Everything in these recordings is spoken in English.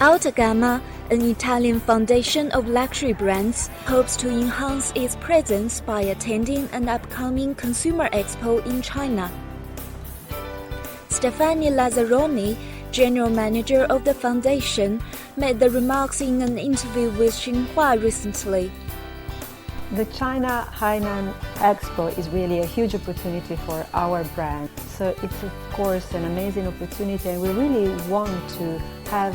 Altagamma, an Italian foundation of luxury brands, hopes to enhance its presence by attending an upcoming consumer expo in China. Stefani Lazzaroni, general manager of the foundation, made the remarks in an interview with Xinhua recently. The China Hainan Expo is really a huge opportunity for our brand. So it's of course an amazing opportunity, and we really want to have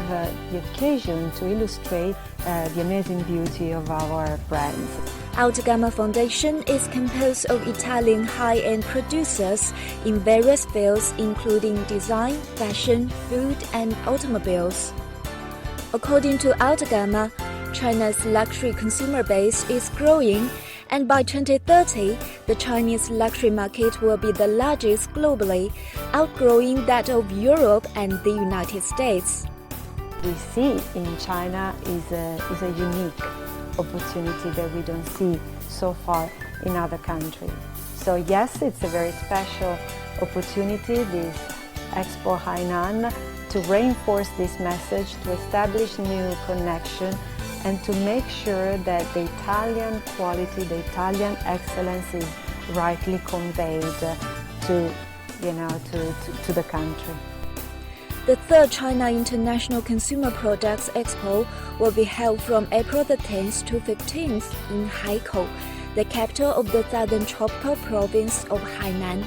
the occasion to illustrate the amazing beauty of our brands. Altagamma Foundation is composed of Italian high-end producers in various fields including design, fashion, food and automobiles. According to Altagamma, China's luxury consumer base is growing, and by 2030, the Chinese luxury market will be the largest globally, outgrowing that of Europe and the United States. We see in China is a unique opportunity that we don't see so far in other countries. So yes, it's a very special opportunity, this Expo Hainan, to reinforce this message, to establish new connection, and to make sure that the Italian quality, the Italian excellence is rightly conveyed to the country. The third China International Consumer Products Expo will be held from April the 10th to 15th in Haikou, the capital of the southern tropical province of Hainan.